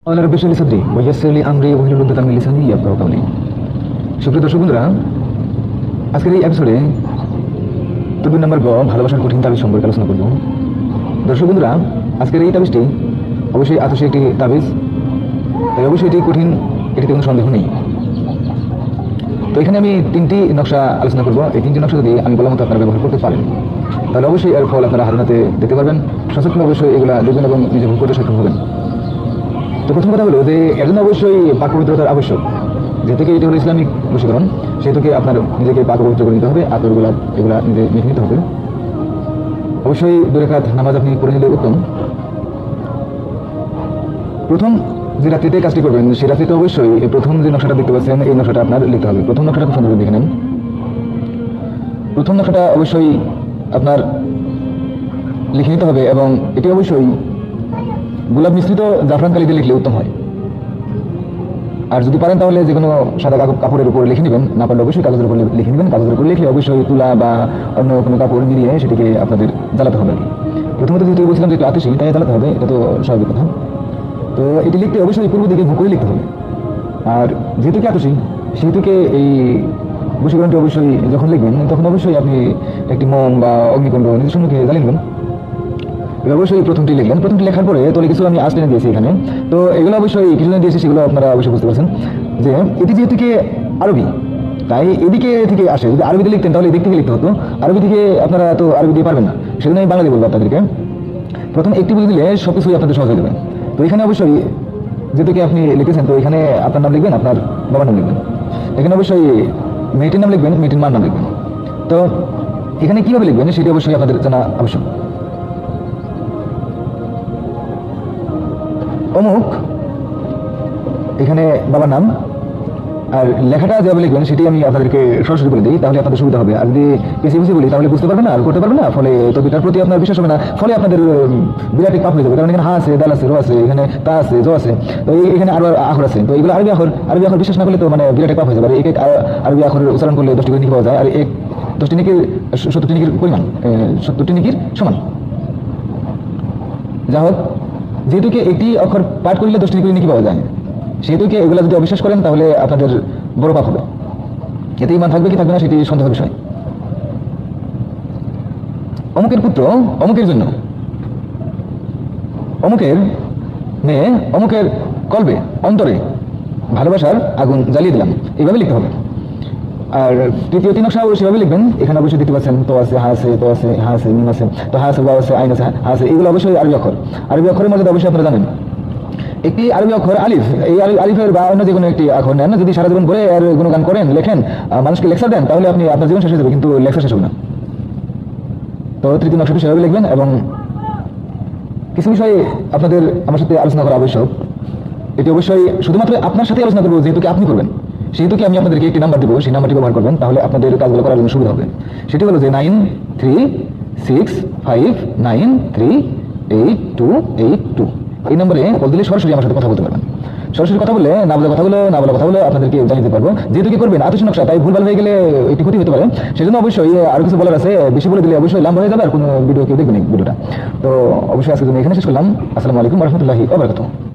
قال رب اشرح لي صدري ويسر لي امري واحلل عقدة من লিসানি ইয়াফকাহু কাওলি। সুপ্রিয় দর্শক বন্ধুরা, আজকের এই এপিসোডে তদবির নাম্বার গ ভালোবাসার কঠিন তাবিজ সম্পর্কে আলোচনা করব। দর্শক বন্ধুরা, আজকের এই তাবিজটি অবশ্যই আতসী একটি তাবিজ, তাই অবশ্যই এটি কঠিন, এটিতে কোনো সন্দেহ নেই। তো এখানে আমি তিনটি নকশা আলোচনা করব। এই তিনটি নকশা যদি আমি বলার মতো আপনারা ব্যবহার করতে পারেন, তাহলে অবশ্যই এর ফল আপনারা হাতে নাতে দেখতে পারবেন। সচেতন অবশ্যই এগুলা দেখবেন এবং নিজে ভোগ করতে সক্ষম হবেন। তো প্রথম কথা হলো যে এর জন্য অবশ্যই পাক পবিত্রতার আবশ্যক। যেহেতু এটি হলো ইসলামিক বশীকরণ, সেহেতুকে আপনার নিজেকে পাক পবিত্র করে নিতে হবে, আতরগুলা এগুলা নিজে মেখে নিতে হবে। অবশ্যই 2 রাকাত নামাজ আপনি পড়ে নিলে উত্তম। প্রথম যে রাত্রিতে কাজটি করবেন, সেই রাত্রিতে অবশ্যই প্রথম যে নকশাটা দেখতে পাচ্ছেন, এই নকশাটা আপনার লিখতে হবে। প্রথম নকশাটা খুব সুন্দর করে দেখে নেন। প্রথম নকশাটা অবশ্যই আপনার লিখে নিতে হবে এবং এটি অবশ্যই গোলাপ মিশ্রিত জাফরান কালিতে লিখলে উত্তম হয়। আর যদি পারেন তাহলে যে কোনো সাদা কাপড়ের উপর লিখে নেবেন, না পারলে অবশ্যই কাগজের উপর লিখে নেবেন। কাগজের উপর লিখলে অবশ্যই তুলা বা অন্য কোনো কাপড় মিলিয়ে সেটিকে আপনাদের জ্বালাতে হবে। প্রথমত যেহেতু বলছিলাম যে একটু আতসী, তাই জ্বালাতে হবে, এটা তো স্বাভাবিক কথা। তো এটি লিখতে অবশ্যই পূর্ব দিকে ভুঁ করে লিখতে হবে। আর যেহেতু কি আতসী, সেহেতুকে এই বশীকরণটি অবশ্যই যখন লিখবেন তখন অবশ্যই আপনি একটি মোম বা অগ্নিকুণ্ড নিজের সম্মুখে জ্বালিয়ে নেবেন। অবশ্যই প্রথমটি লিখলেন। প্রথমটি লেখার পরে তোলে কিছু আমি টেনে দিয়েছি এখানে। তো এগুলো অবশ্যই কিছু দিয়েছি, সেগুলো আপনারা অবশ্যই বুঝতে পারছেন যে এটি যেহেতু কি আরবি, তাই এদিকে থেকে আসে। যদি আরবিতে লিখতেন তাহলে এদিক থেকে লিখতে হতো। আরবি থেকে আপনারা তো আরবি দিয়ে পারবেন না, সেজন্য আমি বাংলাতে বলবো আপনাদেরকে। প্রথম একটি বুঝে দিলে সব কিছুই আপনাদের সহজ হয়ে যাবে। তো এখানে অবশ্যই যেহেতু কি আপনি লিখেছেন, তো এখানে আপনার নাম লিখবেন, আপনার বাবার নাম লিখবেন। এখানে অবশ্যই মেয়েটির নাম লিখবেন, মেয়েটির মার নাম লিখবেন। তো এখানে কীভাবে লিখবেন সেটি অবশ্যই আপনাদের জানা আবশ্যক। অমুক এখানে বাবার নাম, আর লেখাটা যেভাবে লিখবেন সেটি আমি আপনাদেরকে সরাসরি বলে দিই, তাহলে আপনাদের সুবিধা হবে। আর যদি পেছিয়ে পেছিয়ে বলি তাহলে বুঝতে পারবেন না আর করতে পারবেন না, ফলে তবিটার প্রতি আপনার বিশ্বাস হবে না, ফলে আপনাদের বিরাট পাপ হয়ে যাবে। কারণ এখানে হা আছে, দাল আছে, রো আছে, এখানে তা আছে, জ আছে, তো এখানে আরো আখর আছে। তো এগুলো আরবি আখর বিশ্বাস না করলে তো মানে বিরাট পাপ হয়ে যাবে। এক এক আরবি আখরের উচ্চারণ করলে 10টি করে নেকি পাওয়া যায়, আর 10টি নেকির 70টি নেকির পরিমাণ 70টি নেকির সমান। যা হোক, যেহেতু একটি অক্ষর পাঠ করলে 10টি করে নেকি পাওয়া যায়, সেহেতু এগুলো যদি অবিশ্বাস করেন তাহলে আপনাদের বড় পাপ হবে। এতে ইমান থাকবে কি থাকবে না সেটি সন্দেহ বিষয়। অমুকের পুত্র অমুকের জন্য, অমুকের মেয়ে অমুকের কলবে অন্তরে ভালোবাসার আগুন জ্বালিয়ে দিলাম, এইভাবে লিখতে হবে। আর তৃতীয় তিন নকশা সেভাবে লিখবেন। এখানে অবশ্যই দেখতে পাচ্ছেন তো আছে, হা আছে, তো আছে, হা আছে, মিম আছে, তো হা আছে, বা আছে, আইন আছে, হা আছে, এগুলো অবশ্যই আরবি অক্ষর। আরবি অক্ষরের মধ্যে অবশ্যই আপনারা জানেন একটি আরবি অক্ষর আলিফ। এই আলিফের বা অন্য যে কোনো একটি অক্ষর নেন, যদি সারা জীবন করে এর গুণগান করেন, লেখেন, মানুষকে লেকচার দেন, তাহলে আপনি আপনার জীবন শেষ হয়ে যাবে, কিন্তু লেকচার শেষ হবে না। তো তৃতীয় নকশাটি সেভাবে লিখবেন এবং কিছু বিষয়ে আপনাদের আমার সাথে আলোচনা করা আবশ্যক। এটি অবশ্যই শুধুমাত্র আপনার সাথে আলোচনা করবো, যেহেতু আপনি করবেন, সেহেতু আমি আপনাদেরকে একটি নাম্বার দেবো, সেই নাম্বারটি ব্যবহার করবেন, তাহলে আপনাদের কাজগুলো করার জন্য সুবিধা হবে। সেটি হলো যে 9365938282। এই নম্বরে কল দিলে সরাসরি আমার সাথে কথা বলতে পারবেন। সরাসরি কথা বলে না বলা কথাগুলো আপনাদেরকে জানিয়ে দিতে পারবো। যেহেতু কি করবেন আতসী নকশা, তাই ভুলভাল হয়ে গেলে একটি ক্ষতি হতে পারে। সেজন্য অবশ্যই আরো কিছু বলার আছে, বেশি বলে দিলে অবশ্যই লম্বা হয়ে যাবে আর কোনো ভিডিও কেউ দেখবেন ভিডিওটা। তো অবশ্যই আজকের জন্য এখানে শেষ করলাম। আসসালামু আলাইকুম ওয়া রাহমাতুল্লাহি ওয়া বারাকাতুহু।